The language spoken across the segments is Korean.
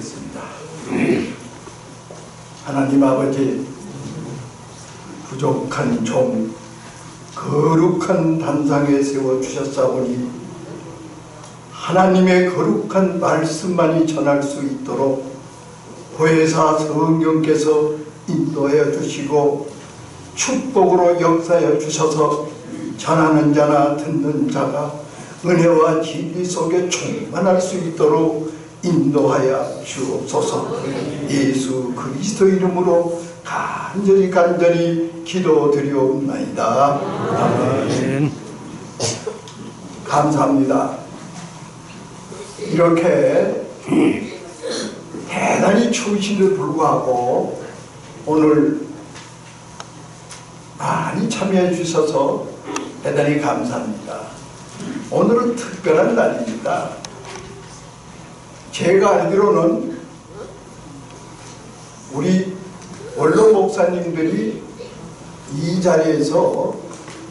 기도하시겠습니다. 하나님 아버지, 부족한 종 거룩한 단상에 세워주셨사오니 하나님의 거룩한 말씀만이 전할 수 있도록 보혜사 성령께서 인도하여 주시고 축복으로 역사하여 주셔서 전하는 자나 듣는 자가 은혜와 진리 속에 충만할 수 있도록 인도하여 주옵소서. 예수 그리스도 이름으로 간절히 기도드리옵나이다. 아멘. 감사합니다. 이렇게 대단히 추우신데도 불구하고 오늘 많이 참여해 주셔서 대단히 감사합니다. 오늘은 특별한 날입니다. 제가 알기로는 우리 원로 목사님들이 이 자리에서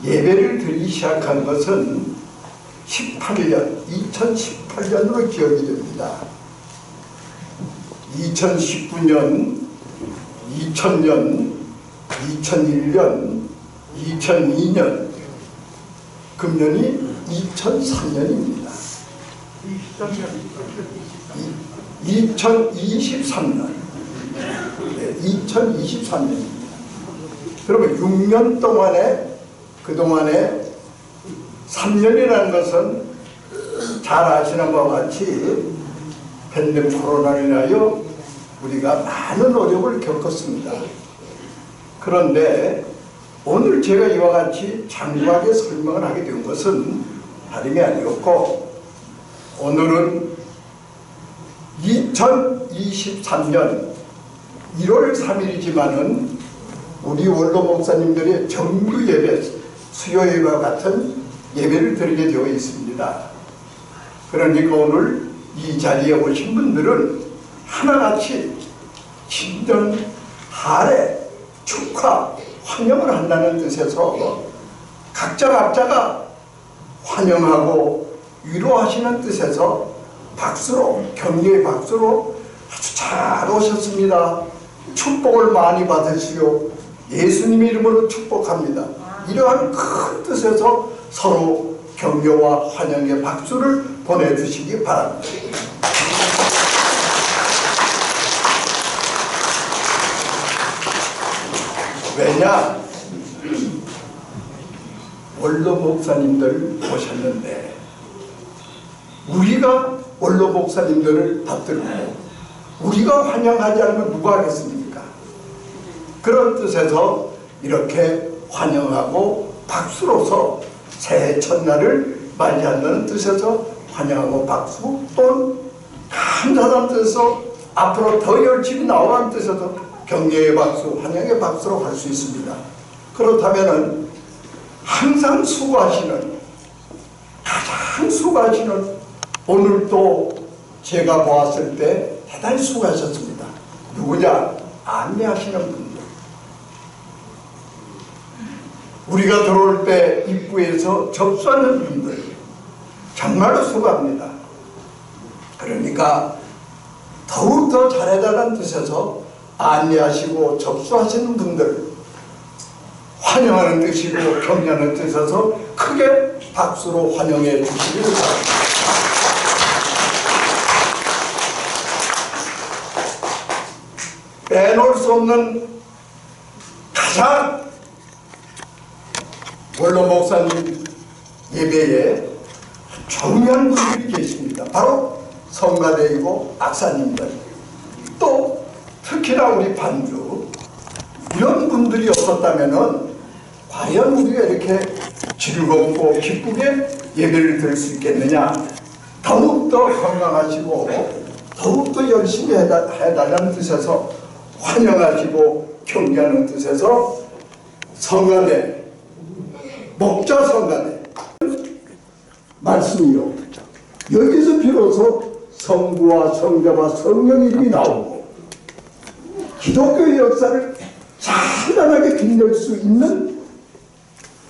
예배를 드리기 시작한 것은 2018년으로 기억이 됩니다. 2019년, 2000년, 2001년, 2002년, 금년이 2003년입니다. 2023년. 네, 2023년입니다. 그러면 6년 동안에, 그동안에 3년이라는 것은 잘 아시는 것과 같이 팬데믹 코로나로 인하여 우리가 많은 어려움을 겪었습니다. 그런데 오늘 제가 이와 같이 장구하게 설명을 하게 된 것은 다름이 아니었고, 오늘은 2023년 1월 3일이지만은 우리 원로 목사님들의 정규 예배, 수요 예배와 같은 예배를 드리게 되어 있습니다. 그러니까 오늘 이 자리에 오신 분들은 하나같이 진정 할애, 축하, 환영을 한다는 뜻에서 각자가 환영하고 위로하시는 뜻에서 박수로, 격려의 박수로 아주 잘 오셨습니다. 축복을 많이 받으시오. 예수님 이름으로 축복합니다. 이러한 큰 뜻에서 서로 격려와 환영의 박수를 보내주시기 바랍니다. 왜냐? 원로 목사님들 오셨는데 우리가 원로 목사님들을 받들고 우리가 환영하지 않으면 누가 하겠습니까? 그런 뜻에서 이렇게 환영하고 박수로서 새해 첫날을 맞이한다는 뜻에서 환영하고 박수, 또는 감사하다는 뜻에서 앞으로 더 열심히 나오라는 뜻에서 격려의 박수, 환영의 박수로 할 수 있습니다. 그렇다면 항상 수고하시는, 가장 수고하시는, 오늘도 제가 보았을 때 대단히 수고하셨습니다. 누구냐? 안내하시는 분들. 우리가 들어올 때 입구에서 접수하는 분들 정말로 수고합니다. 그러니까 더욱더 잘해달라는 뜻에서 안내하시고 접수하시는 분들, 환영하는 뜻이고 격려하는 뜻에서 크게 박수로 환영해 주시기를 바랍니다. 빼놓을 수 없는 가장 원로 목사님 예배에 중요한 분들이 계십니다. 바로 성가대이고 악사님들, 또 특히나 우리 반주, 이런 분들이 없었다면은 과연 우리가 이렇게 즐겁고 기쁘게 예배를 드릴 수 있겠느냐. 더욱더 건강하시고 더욱더 열심히 해달라는 뜻에서 환영하시고 격려하는 뜻에서 성가대, 목자 성가대 말씀이요, 여기서 비로소 성부와 성자와 성령 이름이 나오고 기독교의 역사를 찬란하게 빛낼 수 있는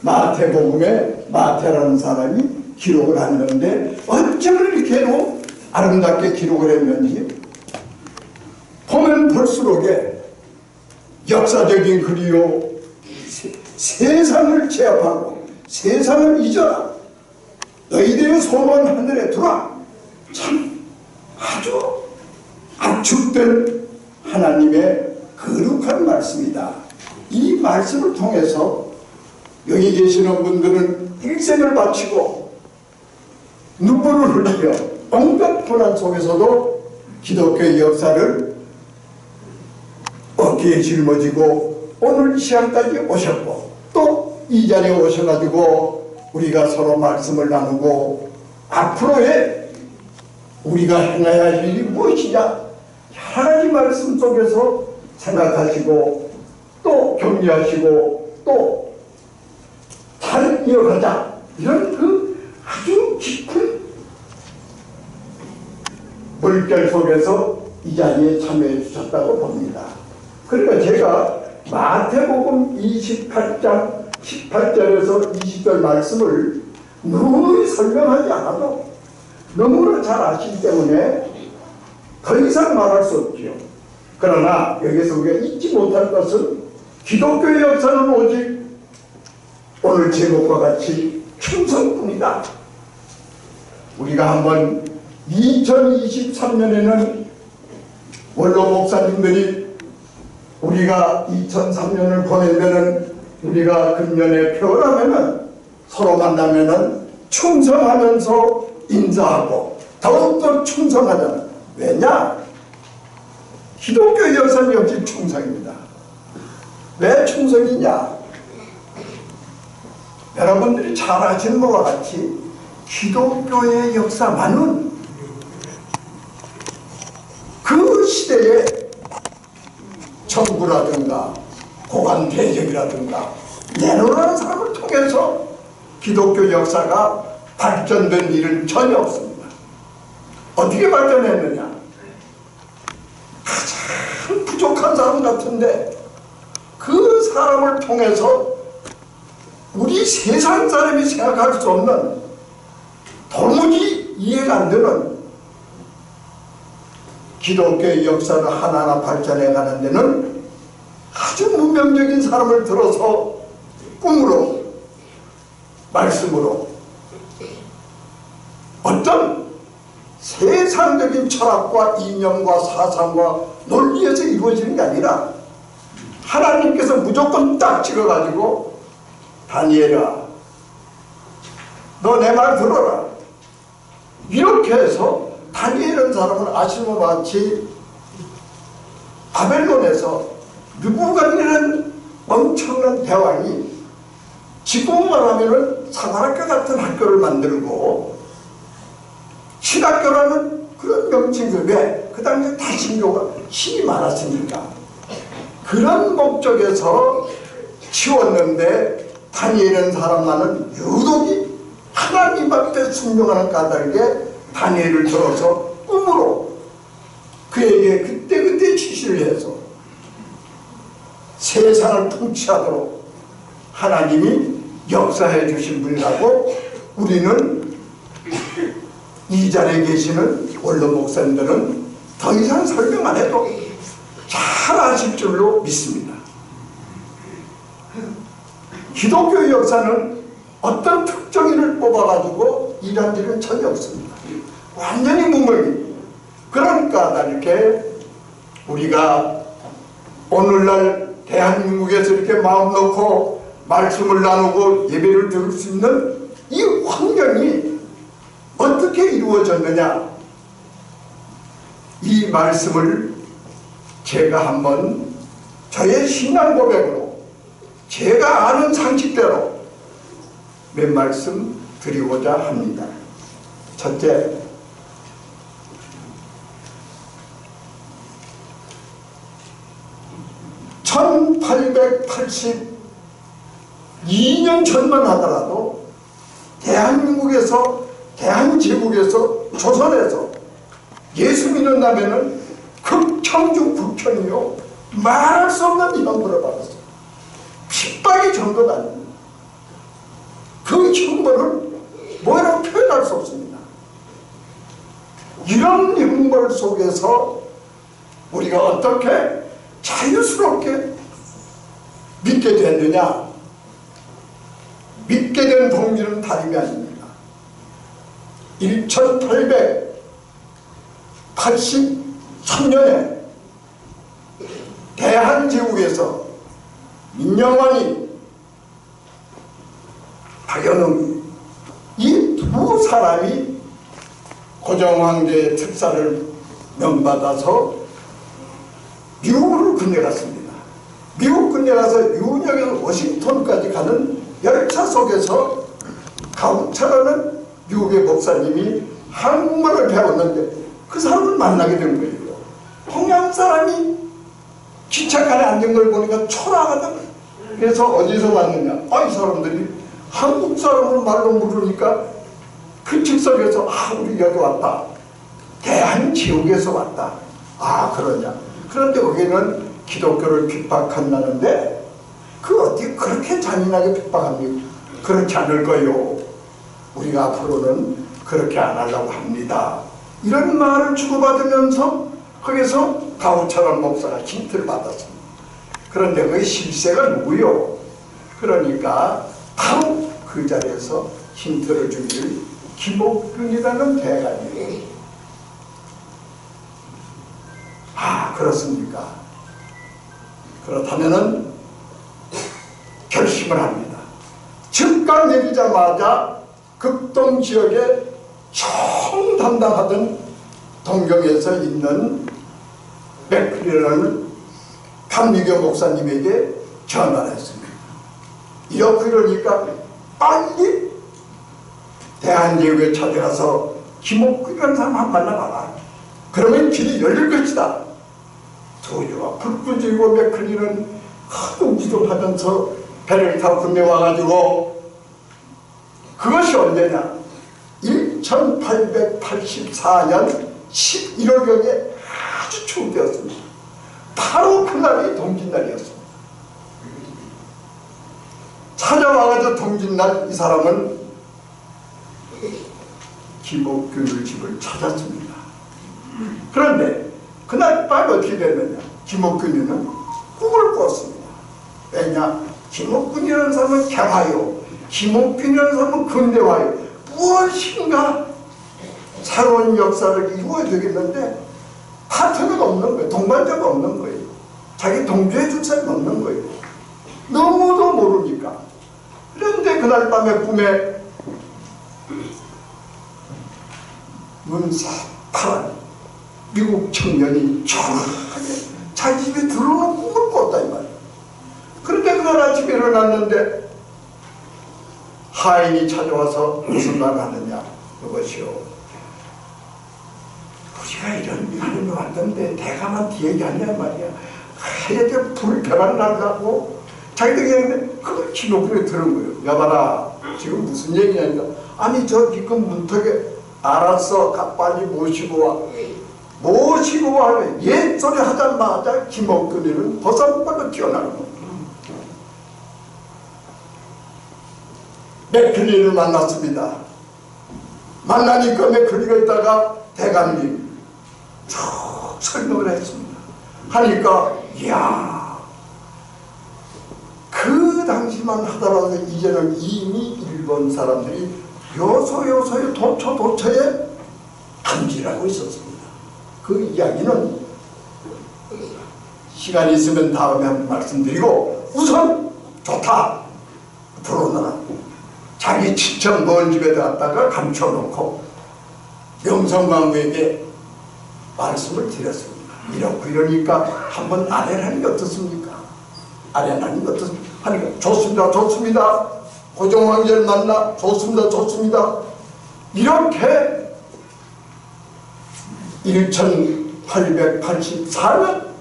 마태복음에 마태라는 사람이 기록을 하는데 어쩌면 이렇게 아름답게 기록을 했는지 역사적인 글이요 세상을 제압하고 세상을 잊어라. 너희들의 소원 하늘에 두라. 참 아주 압축된 하나님의 거룩한 말씀이다. 이 말씀을 통해서 여기 계시는 분들은 일생을 바치고 눈물을 흘리며 온갖 고난 속에서도 기독교의 역사를 어깨에 짊어지고 오늘 이 시간까지 오셨고 또 이 자리에 오셔가지고 우리가 서로 말씀을 나누고 앞으로의 우리가 행해야 할 일이 무엇이냐 여러 가지 말씀 속에서 생각하시고 또 격려하시고 또 잘 이어가자 이런 그 아주 깊은 물결 속에서 이 자리에 참여해 주셨다고 봅니다. 그러니까 제가 마태복음 28장 18절에서 20절 말씀을 누누이 설명하지 않아도 너무나 잘 아시기 때문에 더 이상 말할 수 없지요. 그러나 여기서 우리가 잊지 못할 것은 기독교의 역사는 오직 오늘 제목과 같이 충성뿐이다. 우리가 한번 2023년에는 원로 목사님들이 우리가 2003년을 보내면은 우리가 금년에 표현하면은 서로 만나면은 충성하면서 인사하고 더욱더 충성하잖아. 왜냐? 기독교 역사는 역시 충성입니다. 왜 충성이냐? 여러분들이 잘 아시는 것과 같이 기독교의 역사만은 그 시대에 정부라든가 고관 대적이라든가 내노라는 사람을 통해서 기독교 역사가 발전된 일은 전혀 없습니다. 어떻게 발전했느냐? 가장 부족한 사람 같은데 그 사람을 통해서 우리 세상 사람이 생각할 수 없는 도무지 이해가 안 되는 기독교의 역사를 하나하나 발전해 가는 데는 아주 문명적인 사람을 들어서 꿈으로 말씀으로 어떤 세상적인 철학과 이념과 사상과 논리에서 이루어지는 게 아니라 하나님께서 무조건 딱 찍어가지고 다니엘아 너 내 말 들어라 이렇게 해서 다니엘이라는 사람은 아시는 것 같이 바벨론에서 느부갓네살이라는 엄청난 대왕이 지금만 하면은 사관학교 같은 학교를 만들고 신학교라는 그런 명칭들 왜? 그 당시에 다 신교가 힘이 많았으니까 그런 목적에서 치웠는데 다니엘이라는 사람만은 유독이 하나님 앞에 순종하는 까닭에 다니엘을 들어서 꿈으로 그에게 그때그때 지시를 해서 세상을 통치하도록 하나님이 역사해 주신 분이라고 우리는 이 자리에 계시는 원로 목사님들은 더 이상 설명 안 해도 잘 아실 줄로 믿습니다. 기독교의 역사는 어떤 특정인을 뽑아가지고 일한 일은 전혀 없습니다. 완전히 무명입니다. 그러니까 이렇게 우리가 오늘날 대한민국에서 이렇게 마음 놓고 말씀을 나누고 예배를 드릴 수 있는 이 환경이 어떻게 이루어졌느냐 이 말씀을 제가 한번 저의 신앙 고백으로 제가 아는 상식대로 몇 말씀 드리고자 합니다. 첫째, (1882년) 전만 하더라도 대한민국에서 대한제국에서 조선에서 예수 믿는다면은 극청중 북현이요 말할 수 없는 형벌을 받았어요. 핍박의 정도가 아닙니다. 그 형벌을 뭐라고 표현할 수 없습니다. 이런 형벌 속에서 우리가 어떻게 자유스럽게 믿게 됐느냐? 믿게 된 동기는 다름이 아닙니다. 1883년에 대한제국에서 민영환이, 박연웅이, 이 두 사람이 고종황제의 특사를 명받아서 미국으로 건너갔습니다. 미국 건너가서 유역에서 워싱턴까지 가는 열차 속에서 가우차라는 미국의 목사님이 한국말을 배웠는데 그 사람을 만나게 된 거예요. 동양 사람이 기차칸에 앉은 걸 보니까 초라하다. 그래서 어디서 왔느냐? 이 사람들이 한국 사람을 말로 물으니까 그 즉석에서 우리 여기 왔다. 대한지옥에서 왔다. 그러냐? 그런데 거기는 기독교를 핍박한다는데 어떻게 그렇게 잔인하게 핍박합니까? 그렇지 않을 거요. 우리가 앞으로는 그렇게 안 하려고 합니다. 이런 말을 주고받으면서 거기서 가우차란 목사가 힌트를 받았습니다. 그런데 그 실세가 누구요? 그러니까 바로 그 자리에서 힌트를 주기를 김옥균이라는 대관이에요. 그렇습니까? 그렇다면은 결심을 합니다. 즉각 내리자마자 극동 지역에 총 담당하던 동경에서 있는 맥클리라는 감리교 목사님에게 전화를 했습니다. 이러니까 빨리 대한제국에 찾아가서 김옥균이라는 사람 한 만나봐라. 그러면 길이 열릴 것이다. 도주와 불구지고 맥클리는 허둥지둥하면서 배를 타고 건너와가지고, 그것이 언제냐? 1884년 11월경에 아주 추운 때였습니다. 바로 그날이 동짓날이었습니다. 찾아와가지고 동짓날 이 사람은 김옥균의 집을 찾았습니다. 그런데 그날 밤 어떻게 됐느냐? 김옥균이는 꿈을 꿨습니다. 왜냐? 김옥균이라는 사람은 개화요, 김옥균이라는 사람은 근대화요. 무엇인가 새로운 역사를 이루어야 되겠는데 파트너가 없는 거예요. 동반자가 없는 거예요. 자기 동조해 줄 사람이 없는 거예요. 너무도 모르니까. 그런데 그날 밤에 꿈에 문사파란 미국 청년이 초라하게 자기 집에 들어오는 꿈을 꿨다 이 말이에요. 그런데 그날 아침에 일어났는데 하인이 찾아와서 무슨 말을 하느냐? 이것이요, 우리가 이런 하늘이 왔던데 대감한테 얘기하냐 말이야. 하얗게 불을 배반하려고 자기들이 얘기했는데 그걸 김옥균이 들은 거예요. 여봐라, 지금 무슨 얘기냐니까, 아니 저 지금 문턱에 알았어, 빨리 모시고 와. 모시고 와. 옛소리 하자마자 김옥균이는 버선발로 튀어나오는 거예요. 맥클리를 만났습니다. 만나니까 맥클리가 있다가 대감님 쭉 설명을 했습니다. 하니까 이야, 그 당시만 하더라도 이제는 이미 일본 사람들이 요소요소의 도처에 감지하고 있었습니다. 그 이야기는 시간이 있으면 다음에 한번 말씀드리고, 우선 좋다, 들어오너라. 자기 친척 먼 집에 갔다가 감춰놓고 명성황후에게 말씀을 드렸습니다. 이러니까 한번 아련하는 게 어떻습니까? 아련하는 게 어떻습니까? 하니까 좋습니다, 좋습니다. 고종황제를 만나 좋습니다, 좋습니다. 이렇게 1884년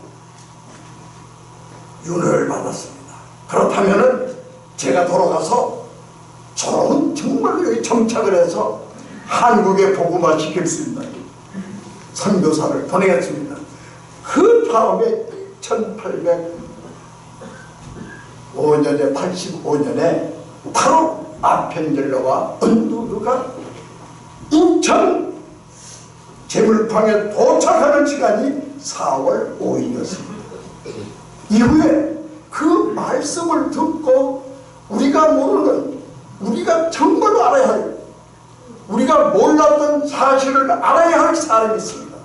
윤회를 받았습니다. 그렇다면은 제가 돌아가서 정말로 여기 정착을 해서 한국에 복음화 시킬 수 있는 선교사를 보내겠습니다. 그 다음에 1805년에 85년에 바로 아펜젤러와 은두두가 인천 제물방에 도착하는 시간이 4월 5일이었습니다. 이후에 그 말씀을 듣고 우리가 모르는, 우리가 정말로 알아야 할, 우리가 몰랐던 사실을 알아야 할 사람이 있습니다.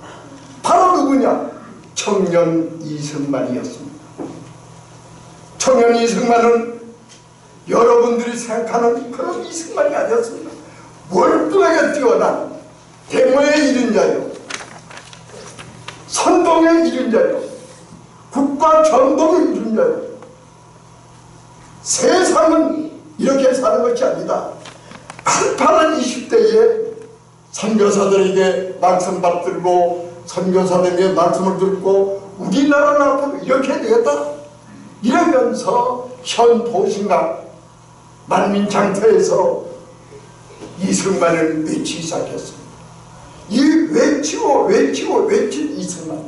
바로 누구냐? 청년 이승만이었습니다. 청년 이승만은 여러분들이 생각하는 그런 이승만이 아니었습니다. 월등하게 뛰어난 대모의 이른 자요, 선동의 이른 자요, 국가 전복의 이른 자요. 세상은 이렇게 사는 것이 아니다. 팔팔한 20대에 선교사들에게 말씀 받들고 선교사들에게 말씀을 듣고 우리나라는 앞으로 이렇게 되겠다 이러면서 현 도신각 만민장터에서 이승만을 외치기 시작했습니다. 이 외친 이승만,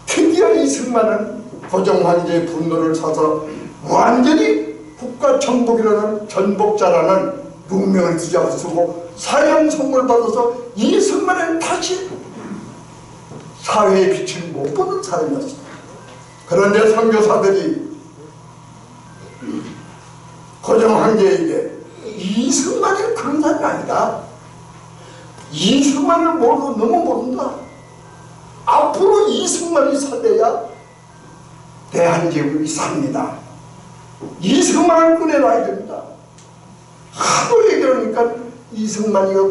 드디어 이승만은 고종황제의 분노를 사서 완전히 국가정복이라는 전복자라는 명명을 뒤잡아쓰고 사형 선고를 받아서 이승만은 다시 사회의 빛을 못 보는 사람이었습니다. 그런데 선교사들이 고종황제에게 이승만이 그런 사람이 아니다, 이승만을 너무 모른다, 앞으로 이승만이 살려야 대한제국이 삽니다, 이승만을 꺼내놔야 됩니다 하도 얘기하니까 이승만이가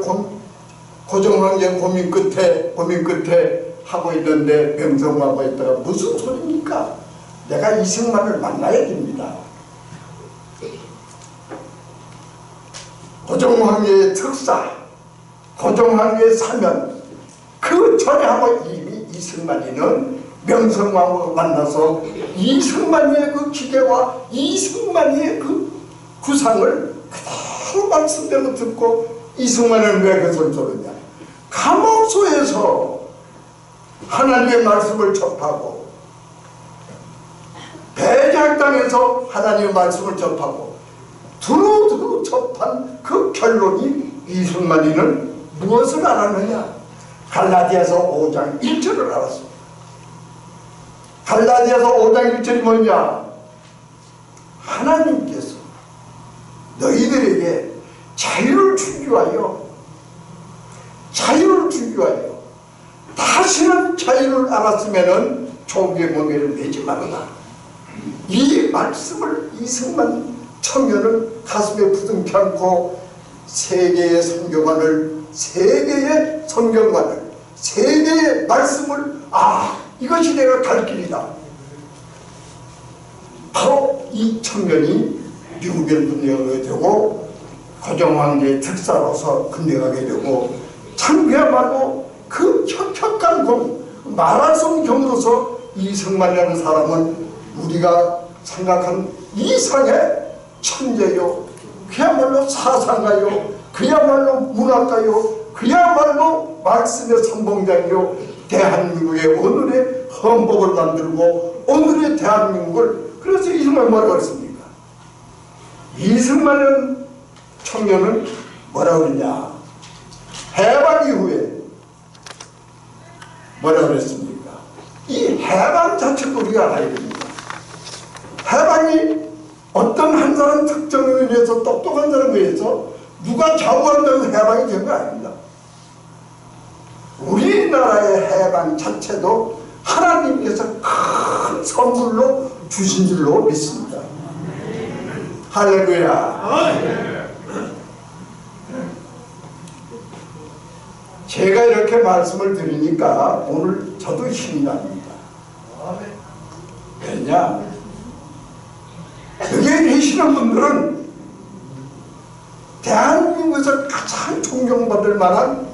고종황제 고민 끝에 하고 있는데 명성하고 있다가 무슨 소리입니까? 내가 이승만을 만나야 됩니다. 고종황제의 특사, 고종황제의 사면, 그 전에 하고 이미 이승만이는 명성황후를 만나서 이승만이의 그 기대와 이승만이의 그 구상을 그대로 말씀대로 듣고, 이승만은 왜 그것을 들었냐? 감옥소에서 하나님의 말씀을 접하고 배작당에서 하나님의 말씀을 접하고 두루두루 접한 그 결론이 이승만이는 무엇을 알았느냐? 갈라디아서 5장 1절을 알았습니다. 갈라디아서 5장 1절이 뭐냐? 하나님께서 너희들에게 자유를 주기 위하여 다시는 자유를 알았으면은 종교의 멍에를 내지 말아라. 이 말씀을 이승만 청년은 가슴에 부둥켜 안고 세계의 선교관을, 세계의 성경관을, 세계의 말씀을, 이것이 내가 갈 길이다. 바로 이 청년이 미국에 군대가게 되고 고종황제의 특사로서 군대가게 되고, 참 그야말로 그 혁혁한 공, 마라손 경으로서 이승만이라는 사람은 우리가 생각한 이상의 천재요, 그야말로 사상가요, 그야말로 문학가요, 그야말로 말씀의 선봉장이요, 대한민국의 오늘의 헌법을 만들고 오늘의 대한민국을, 그래서 이승만이 뭐라고 그랬습니까? 이승만은 청년은 뭐라고 그러냐? 해방 이후에 뭐라고 그랬습니까? 이 해방 자체도 우리가 알아야 됩니다. 해방이 어떤 한 사람 특정에 의해서, 똑똑한 사람에 의해서 누가 좌우한다고 해방이 된 거 아닙니다. 우리나라의 해방 자체도 하나님께서 큰 선물로 주신 줄로 믿습니다. 할렐루야. 제가 이렇게 말씀을 드리니까 오늘 저도 힘이 납니다. 왜냐? 여기 계시는 분들은 대한민국에서 가장 존경받을 만한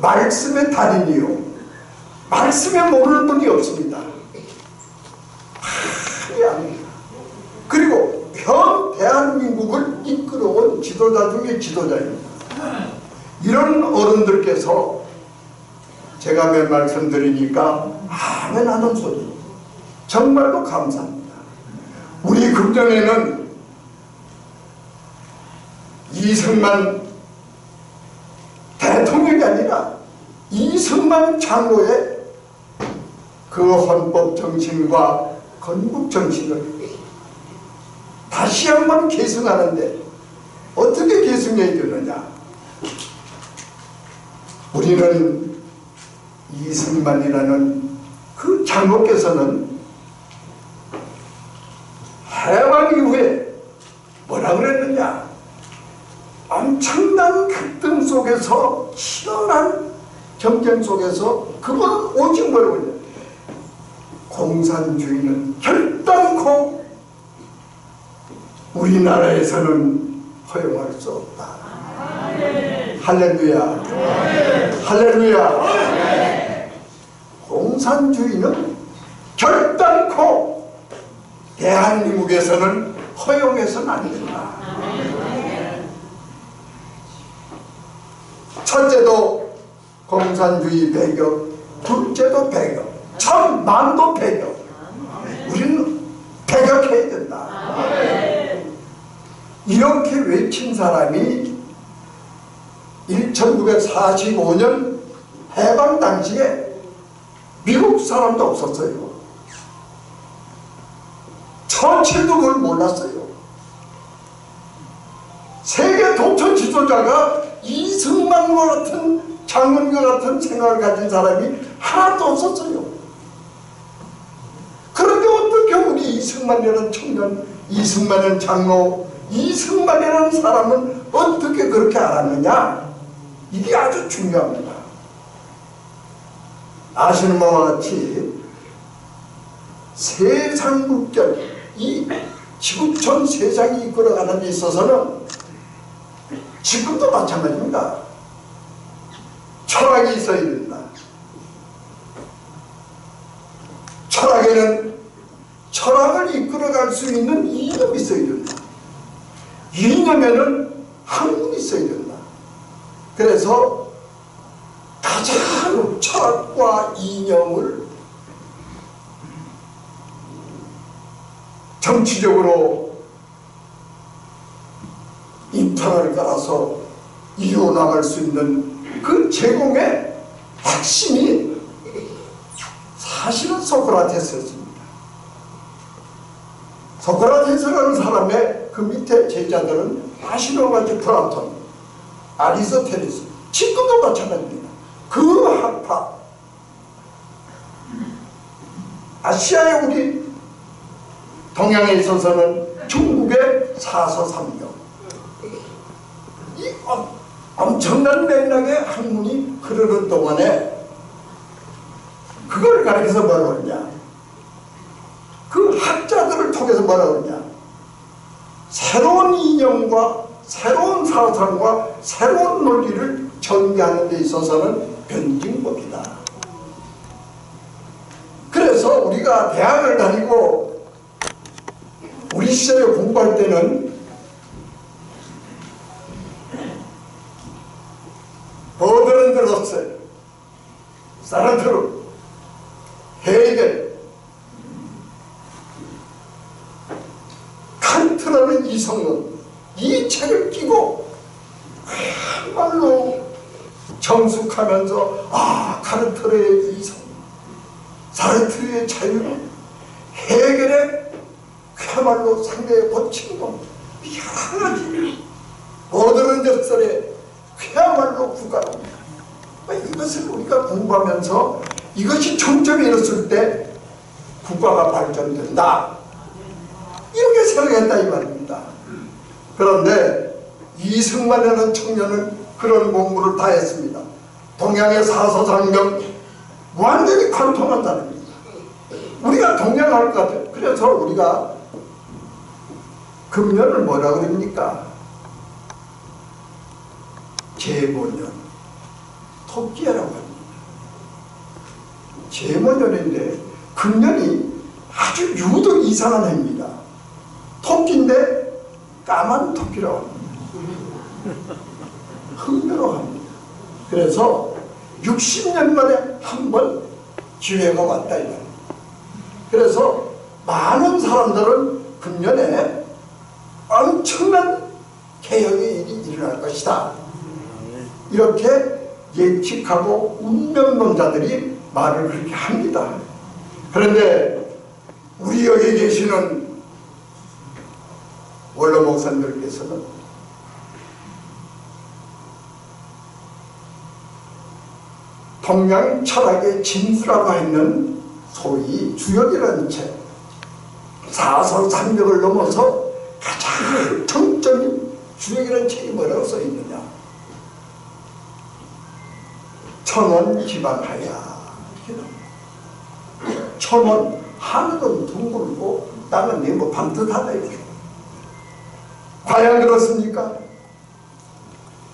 말씀의 달인이요, 말씀에 모르는 분이 없습니다. 많이 압니다. 그리고 현 대한민국을 이끌어온 지도자 중에 지도자입니다. 이런 어른들께서 제가 몇 말씀 드리니까 아멘 하는 소리 정말로 감사합니다. 우리 금정에는 이승만 대통령이 아니라 이승만 장로의 그 헌법 정신과 건국 정신을 다시 한번 계승하는데 어떻게 계승해야 되느냐? 우리는 이승만이라는 그 장로께서는 해방 이후에 뭐라 그랬느냐? 엄청난 갈등 속에서 치열한 경쟁 속에서 그건 오직 뭐라고 했냐? 공산주의는 결단코 우리나라에서는 허용할 수 없다. 할렐루야. 할렐루야. 공산주의는 결단코 대한민국에서는 허용해서는 안 된다. 첫째도 공산주의 배격, 둘째도 배격, 천만도 배격. 우리는 배격해야 된다. 이렇게 외친 사람이 1945년 해방 당시에 미국 사람도 없었어요. 처칠도 그걸 몰랐어요. 세계 도처 지도자가 이승만과 같은 장군과 같은 생각을 가진 사람이 하나도 없었어요. 그런데 어떻게 우리 이승만이라는 청년, 이승만이라는 장로, 이승만이라는 사람은 어떻게 그렇게 알았느냐? 이게 아주 중요합니다. 아시는 바와 같이 세상 국전, 이 지구촌 세상이 이끌어가는 데 있어서는 지금도 마찬가지입니다. 철학이 있어야 된다. 철학에는 철학을 이끌어갈 수 있는 이념이 있어야 된다. 이념에는 학문이 있어야 된다. 그래서 가장 철학과 이념을 정치적으로 인턴을 깔아서 이어나갈 수 있는 그 제공의 핵심이 사실은 소크라테스였습니다. 소크라테스라는 사람의 그 밑에 제자들은 아시노같이 플라톤, 아리스토텔레스, 지금도 마찬가지입니다. 그 학파, 아시아의 우리 동양에 있어서는 중국의 사서삼경, 이 엄청난 맥락의 학문이 흐르는 동안에 그걸 가리켜서 뭐라고 하느냐? 그 학자들을 통해서 뭐라고 하느냐? 새로운 이념과 새로운 사상과 새로운 논리를 전개하는 데 있어서는 변증법이다. 그래서 우리가 대학을 다니고 우리 시절에 공부할 때는 버드런드 러셀, 사르트르, 헤이겔, 칸트라는 이성론, 이 책을 끼고 정말로 정숙하면서 칸트의 이성, 사르트르의 자유론, 헤겔의 그야말로 상대의 고친론, 여러 가지 버드런드 러셀의 그야말로 국가랍니다. 이것을 우리가 공부하면서 이것이 정점에 이뤘을 때 국가가 발전된다, 이렇게 생각했다 이 말입니다. 그런데 이승만이라는 청년은 그런 공부를 다 했습니다. 동양의 사서상경 완전히 관통한 사람입니다. 우리가 동양할 것 같아요. 그래서 우리가 금년을 뭐라 그럽니까? 제모년, 토끼야라고 합니다. 제모년인데 금년이 아주 유독 이상한 해입니다. 토끼인데 까만 토끼라고 합니다. 흥미로 합니다. 그래서 60년 만에 한 번 기회가 왔다 이 말입니다. 그래서 많은 사람들은 금년에 엄청난 개혁의 일이 일어날 것이다, 이렇게 예측하고 운명론자들이 말을 그렇게 합니다. 그런데 우리 여기 계시는 원로 목사님들께서는 동양 철학의 진수라고 했는 소위 주역이라는 책, 사서삼벽을 넘어서 가장 정적인 주역이라는 책이 뭐라고 써있느냐. 천원 기반하야. 천원, 하늘은 둥글고 땅은 네모 반듯하다 이렇게. 과연 그렇습니까?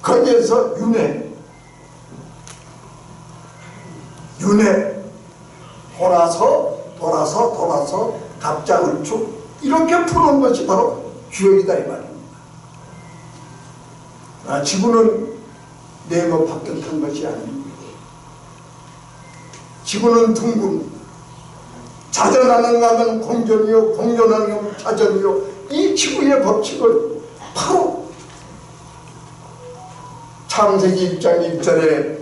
거기에서 윤회 돌아서 갑자을축 이렇게 푸는 것이 바로 주역이다 이 말입니다. 지구는 네모 반듯한 것이 아닙니다. 지구는 둥근, 자전하는 가면 공전이요, 공전하는 가면 자전이요. 이 지구의 법칙을 바로 창세기 1장 1절에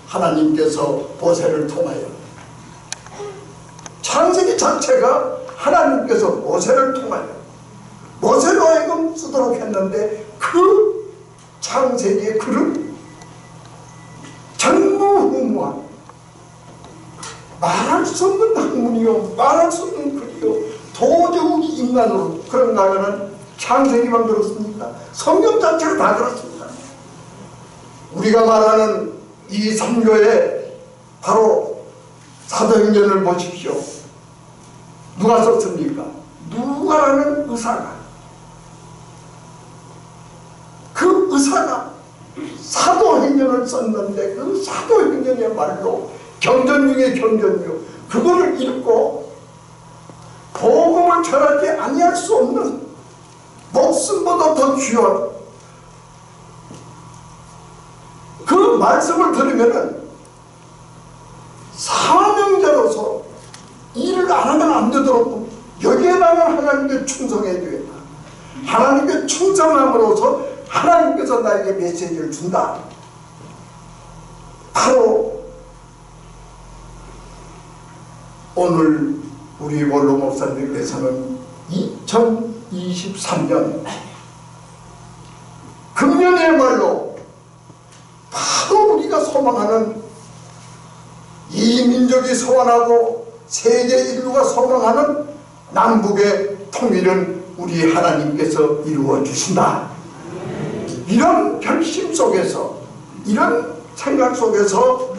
하나님께서 모세를 통하여, 창세기 자체가 하나님께서 모세를 통하여 모세로 하여금 쓰도록 했는데, 그 창세기의 글은 전무후무한 말할 수 없는 학문이요, 말할 수 없는 글이요, 도저히 인간으로 그런가 하면 창세기만 그렇습니까? 성경 자체가 다 그렇습니다. 우리가 말하는 이 선교에 바로 사도행전을 보십시오. 누가 썼습니까? 누가라는 의사가, 그 의사가 사도행전을 썼는데, 그 사도행전의 말로 경전 중에 경전이요, 그거를 읽고 복음을 전하지 아니할 수 없는, 목숨보다 더 귀한 그 말씀을 들으면은 사명자로서 일을 안 하면 안 되도록 여기에 나는 하나님께 충성해야 되겠다. 하나님께 충성함으로써 하나님께서 나에게 메시지를 준다. 바로 오늘 우리 원로 목사님께서는 2023년 금년이야말로 바로 우리가 소망하는, 이 민족이 소원하고 세계 인류가 소망하는 남북의 통일은 우리 하나님께서 이루어 주신다. 이런 결심 속에서, 이런 생각 속에서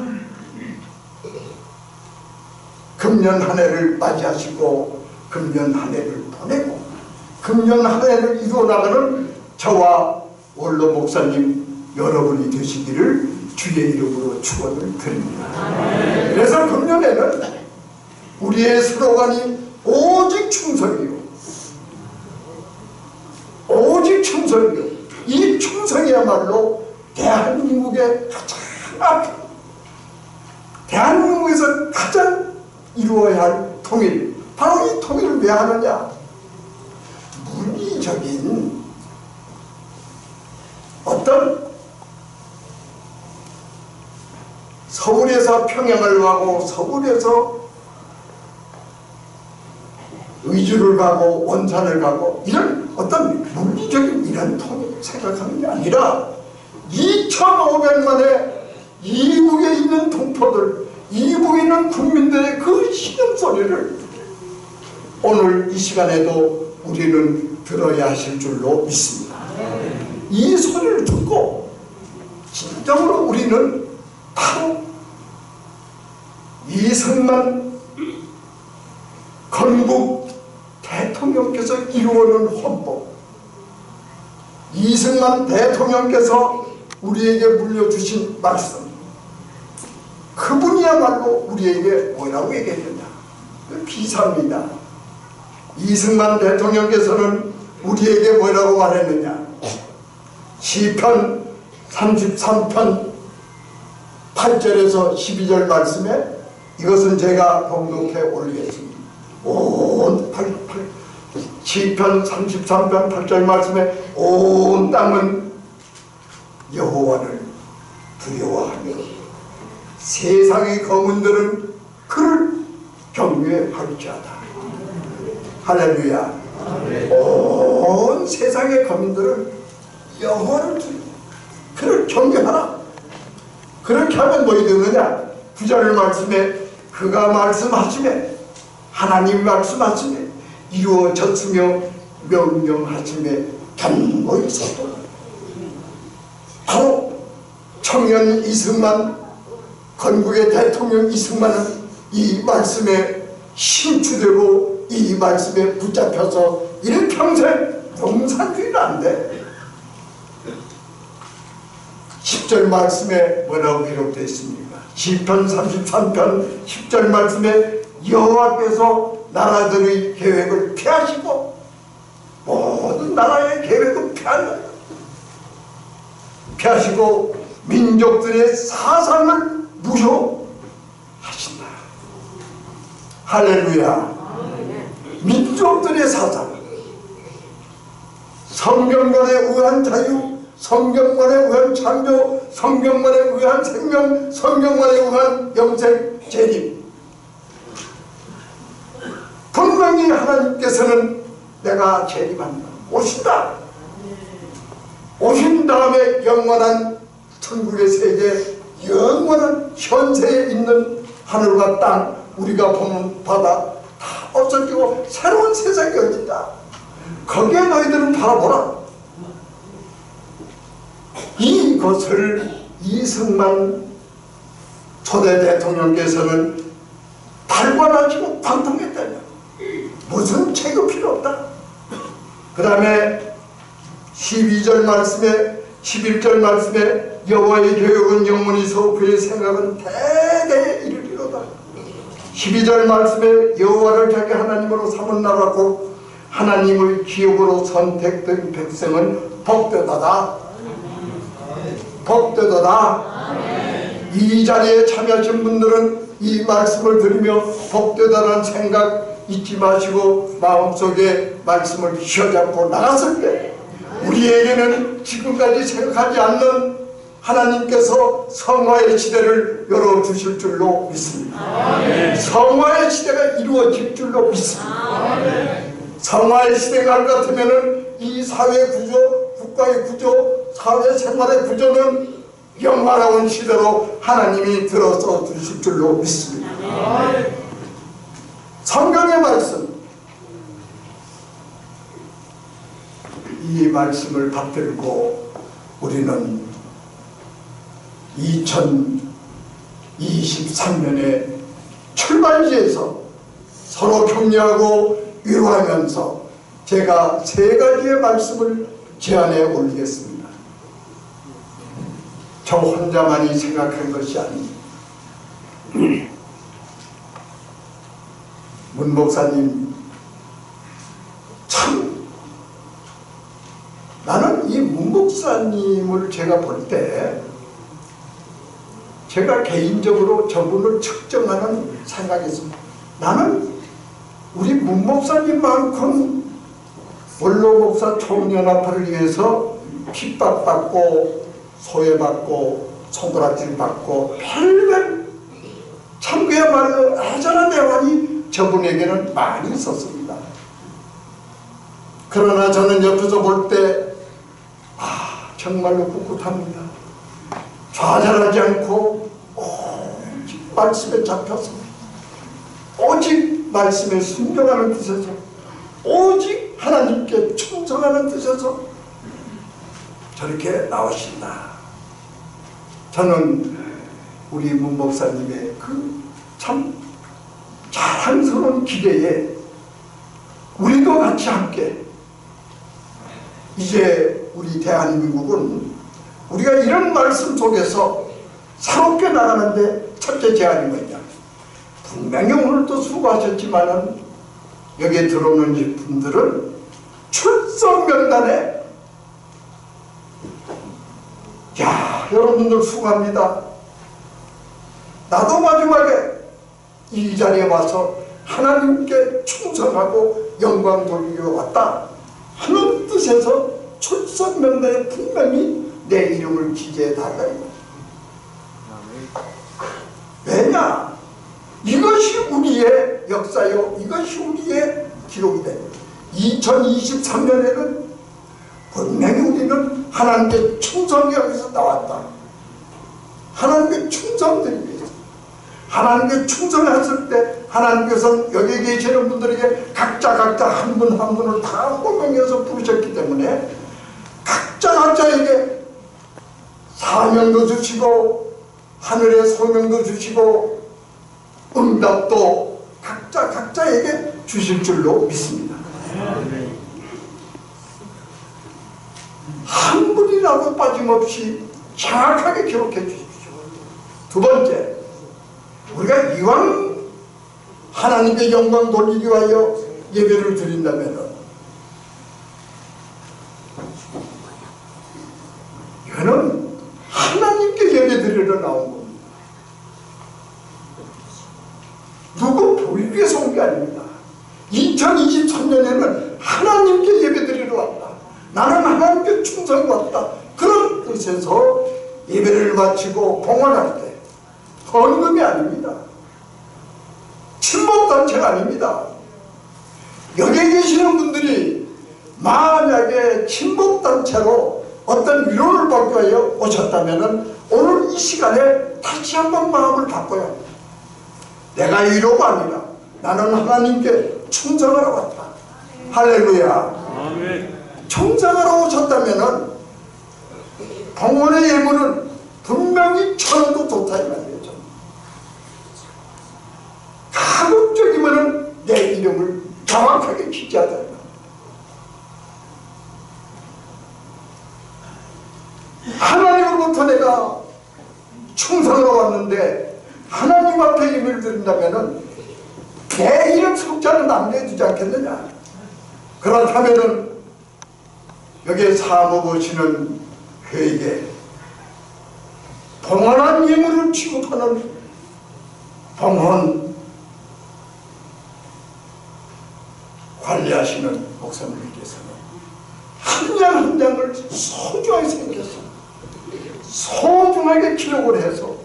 금년 한 해를 맞이하시고 금년 한 해를 보내고 금년 한 해를 이루어 나가는 저와 원로 목사님 여러분이 되시기를 주의 이름으로 축원을 드립니다. 그래서 금년에는 우리의 슬로건이 오직 충성이요, 오직 충성이요. 이 충성이야말로 대한민국의 가장 앞에, 대한민국에서 가장 이루어야 할 통일, 바로 이 통일을 왜 하느냐. 물리적인 어떤 서울에서 평양을 가고 서울에서 의주를 가고 원산을 가고 이런 어떤 물리적인 이런 통일을 생각하는 게 아니라 2500만의 이북에 있는 동포들, 이북에 있는 국민들의 그 신음소리를 오늘 이 시간에도 우리는 들어야 하실 줄로 믿습니다. 이 소리를 듣고 진정으로 우리는 바로 이승만 건국 대통령께서 이루어놓은 헌법, 이승만 대통령께서 우리에게 물려주신 말씀, 그분이야말로 우리에게 뭐라고 얘기했느냐. 비사입니다. 이승만 대통령께서는 우리에게 뭐라고 말했느냐. 시편 33편 8절에서 12절 말씀에, 이것은 제가 봉독해 올리겠습니다. 시편 33편 8절 말씀에 온 땅은 여호와를 두려워하며 세상의 거문들은 그를 경외할지어다. 할렐루야. 온 세상의 거민들은 영혼을 두고 그를 경외하라. 그렇게 하면 뭐이 되느냐? 9절 말씀에 그가 말씀하시매 하나님 말씀하시매 이루어졌으며 명령하시매 견고히 섰도다. 바로 청년 이승만, 건국의 대통령 이승만은 이 말씀에 심취되고 이 말씀에 붙잡혀서 이를 평생 공산주의를 안 돼. 10절 말씀에 뭐라고 기록되어 있습니까? 시편 33편 10절 말씀에 여호와께서 나라들의 계획을 폐하시고 모든 나라의 계획을 폐하시고 민족들의 사상을 무효하신다. 할렐루야. 민족들의 사상, 성경만에 의한 자유, 성경만에 의한 창조, 성경만에 의한 생명, 성경만에 의한 영생 재림. 분명히 하나님께서는 내가 재림한다, 오신다. 오신 다음에 영원한 천국의 세계, 영원한 현세에 있는 하늘과 땅, 우리가 보는 바다 다 없어지고 새로운 세상이 열린다. 거기에 너희들은 바라보라. 이것을 이승만 초대 대통령께서는 달관하시고 관통했다냐. 무슨 책이 필요 없다. 그 다음에 12절 말씀에 11절 말씀에 여호와의 계획은 영원히서 그의 생각은 대대에 이르리로다. 12절 말씀에 여호와를 자기 하나님으로 삼은 나라고 하나님의 기업으로 선택된 백성은 복되다다. 복되다다. 이 자리에 참여하신 분들은 이 말씀을 들으며 복되다는 생각 잊지 마시고 마음속에 말씀을 휘어잡고 나갔을 때 우리에게는 지금까지 생각하지 않는 하나님께서 성화의 시대를 열어주실 줄로 믿습니다. 아멘. 성화의 시대가 이루어질 줄로 믿습니다. 아멘. 성화의 시대가 같으면 이 사회 구조, 국가의 구조, 사회 생활의 구조는 영화로운 시대로 하나님이 들어서 주실 줄로 믿습니다. 아멘. 성경의 말씀, 이 말씀을 받들고 우리는 2023년의 출발지에서 서로 격려하고 위로하면서 제가 3가지의 말씀을 제안해 올리겠습니다. 저 혼자만이 생각한 것이 아닙니다. 문 목사님, 참 나는 이 문 목사님을 제가 볼 때 제가 개인적으로 저분을 측정하는 생각이 있습니다. 나는 우리 문 목사님만큼 원로 목사 총연합회를 위해서 핍박받고 소외받고 손가락질 받고 별별 참 그야말로 애절한 대화이 저분에게는 많이 있었습니다. 그러나 저는 옆에서 볼 때 정말로 꿋꿋합니다. 좌절하지 않고 오직 말씀에 잡혀서 오직 말씀에 순종하는 뜻에서 오직 하나님께 충성하는 뜻에서 저렇게 나오신다. 저는 우리 문 목사님의 그 참 자랑스러운 기대에 우리도 같이 함께 이제 우리 대한민국은 우리가 이런 말씀 속에서 새롭게 나가는데 첫째 제안이 뭐냐. 분명히 오늘도 수고하셨지만은 여기에 들어오는 분들은 출석 명단에 야 여러분들 수고합니다. 나도 마지막에 이 자리에 와서 하나님께 충성하고 영광 돌리러 왔다 하는 뜻에서 출석 명단에 분명히 내 이름을 기재해 달라. 왜냐? 이것이 우리의 역사요, 이것이 우리의 기록이 됩니다. 2023년에는 분명히 우리는 하나님께 충성이 여기서 나왔다. 하나님께 충성드리기 위해서, 하나님께 충성했을 때 하나님께서는 여기 계시는 분들에게 각자 한 분 한 분을 다 호명해서 부르셨기 때문에 각자에게 사명도 주시고 하늘의 소명도 주시고 응답도 각자에게 주실 줄로 믿습니다. 한 분이라도 빠짐없이 정확하게 기록해 주십시오. 두 번째, 우리가 이왕 하나님의 영광 돌리기 위하여 예배를 드린다면 이거는 하나님께 예배 드리러 나온 겁니다. 누구 보이기 위해서 온 게 아닙니다. 2023년에는 하나님께 예배 드리러 왔다. 나는 하나님께 충성히 왔다. 그런 뜻에서 예배를 마치고 봉헌할 때 헌금이 아닙니다. 친목단체가 아닙니다. 여기 계시는 분들이 만약에 친목단체로 어떤 위로를 받기 위하여 오셨다면 오늘 이 시간에 다시 한번 마음을 바꿔야 합니다. 내가 위로가 아니라 나는 하나님께 충성하러 왔다. 할렐루야. 아멘. 충성하러 오셨다면 봉헌의 예물은 분명히 1,000원도 좋다 이 말이죠. 가급적이면 내 이름을 정확하게 기재하다. 하나님으로부터 내가 충성하러 왔는데 하나님 앞에 예배를 드린다면 내 이름 숫자는 남겨두지 않겠느냐. 그렇다면 여기에 사모 보시는 회에게 봉헌한 예물을 취급하는 봉헌 관리하시는 목사님께서는 한 장 한 장을 소중하게 생겼어. 소중하게 기록을 해서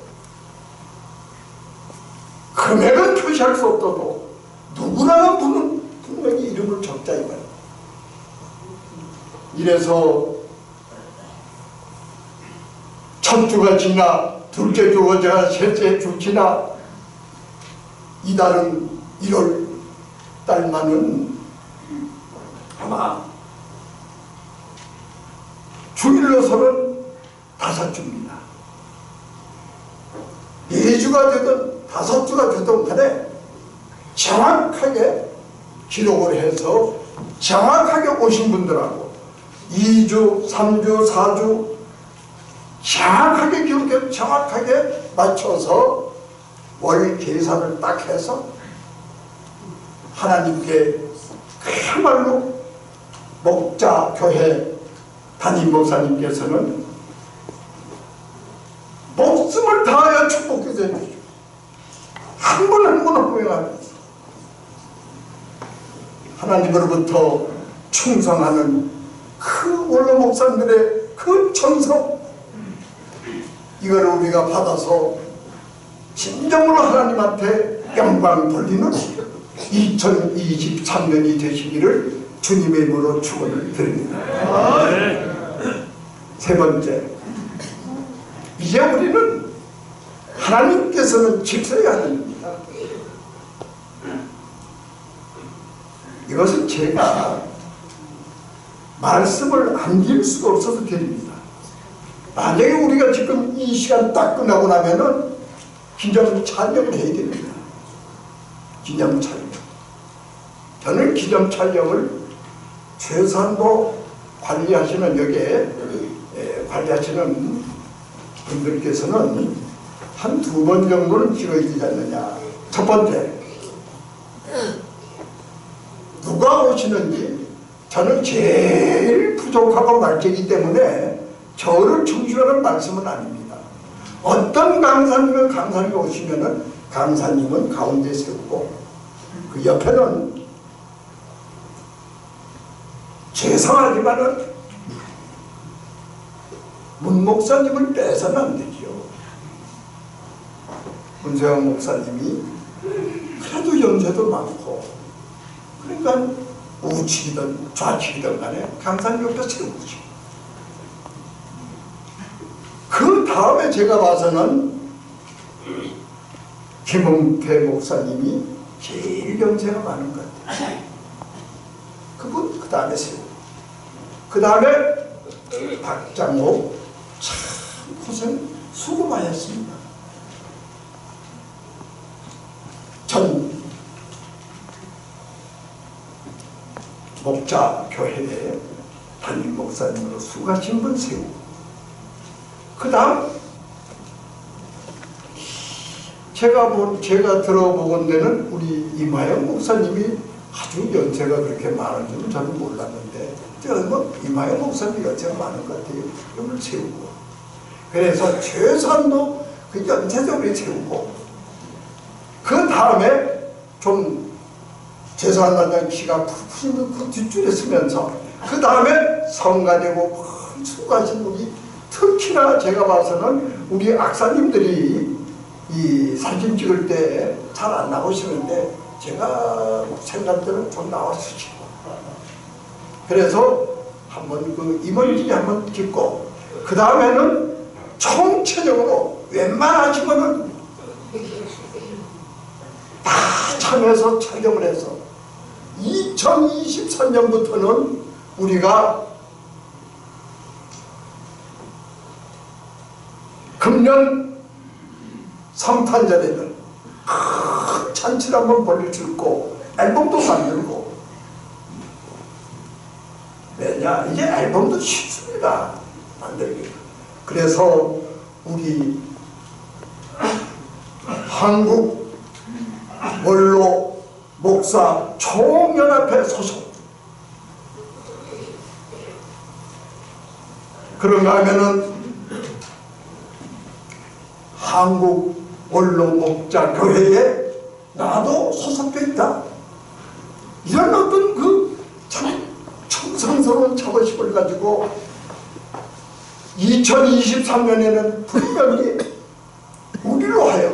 금액은 표시할 수 없어도 누구라는 분은 분명히 이름을 적자 이 말이야. 이래서 첫 주가 지나 둘째 주가 지나 셋째 주 지나 이달은 1월 달만은 아마 주일로서는 5주입니다. 4주가 되든 5주가 되든 간에 정확하게 기록을 해서 정확하게 오신 분들하고 2주, 3주, 4주 정확하게 기록해서 정확하게 맞춰서 월 계산을 딱 해서 하나님께 그야말로 목자 교회 담임 목사님께서는 목숨을 다하여 축복해 주십시오. 한 분 한 분 호명하면서 하나님으로부터 충성하는 그 원로 목사님들의 그 정성, 이걸 우리가 받아서 진정으로 하나님한테 영광 돌리는 2023년이 되시기를 주님의 이름으로 축원을 드립니다. 세 번째, 이제 우리는 하나님께서는 질서의 하나님입니다. 이것은 제가 말씀을 안길 수가 없어서 드립니다. 만약에 우리가 지금 이 시간 딱 끝나고 나면은 기념 촬영을 해야 됩니다. 기념 촬영. 저는 기념 촬영을 최선도 관리하시는 여기에 관리하시는 분들께서는 한 2번 정도는 찍어야 되지 않느냐. 첫 번째, 누가 오시는지 저는 제일 부족하고 말재기 때문에 저를 중시하는 말씀은 아닙니다. 어떤 강사님이 오시면은 강사님은 가운데 세우고 그 옆에는 죄송하지만은 문 목사님을 빼서는 안 되죠. 문세영 목사님이 그래도 연세도 많고, 그러니까 우측이든 좌측이든 간에 강산 옆에 세우지. 그 다음에 제가 봐서는 김홍태 목사님이 제일 연세가 많은 것 같아요. 그분 그 다음에 세우고, 그 다음에 박장호, 참 고생 수고 많이 했습니다. 전 목자교회에 담임 목사님으로 수가신 분 세우고, 그 다음 제가 들어보건대는 우리 이마영 목사님이 아주 연세가 그렇게 많은 줄은 저는 몰랐는데, 이마영 목사님이 연세가 많은 것 같아요. 이걸 세우고, 그래서 최소한도 그 연세적으로 세우고, 그 다음에 좀 제사한다는 키가 푸푸신 그 뒷줄에 서면서, 그 다음에 성가되고 수고하신 분이, 특히나 제가 봐서는 우리 악사님들이 이 사진 찍을 때 잘 안 나오시는데, 제가 생각 때는 좀 나왔으시고, 그래서 한번 그 임원진이 한번 찍고, 그 다음에는 총체적으로 웬만하시면은 다 참여해서 촬영을 해서 2023년부터는 우리가 금년 성탄절에는 큰 잔치를 한번 벌릴 수 있고, 앨범도 만들고. 왜냐, 이제 앨범도 쉽습니다, 만들기. 그래서 우리 한국 원로 목사 총연합회 소속, 그런가 하면은 한국 원로 목자 교회에 나도 소속돼 있다, 이런 어떤 그 참 청상스러운 자부심을 가지고 2023년에는 분명히 우리로 하여,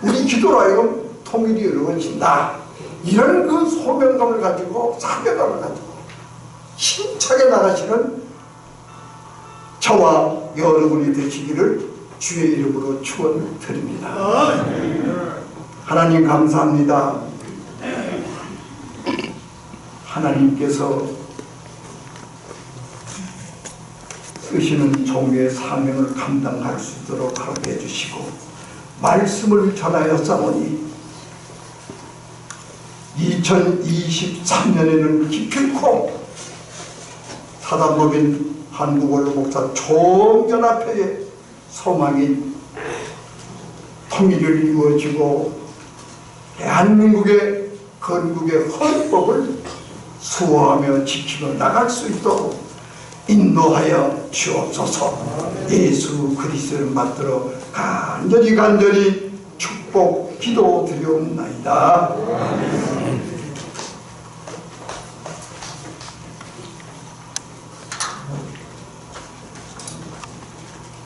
우리 기도로 하여금 통일이 이루어진다, 이런 그 소명감을 가지고, 사명감을 가지고 힘차게 나가시는 저와 여러분이 되시기를 주의 이름으로 축원드립니다. 하나님 감사합니다. 하나님께서 쓰시는 종의 사명을 감당할 수 있도록 하게 해주시고, 말씀을 전하였사오니 2023년에는 기필코 사단법인 한국원로 목사 총연합회의 소망이 통일을 이루어지고, 대한민국의 건국의 헌법을 수호하며 지키며 나갈 수 있도록 인도하여 주옵소서. 예수 그리스도를 받들어 간절히 축복 기도드리옵나이다.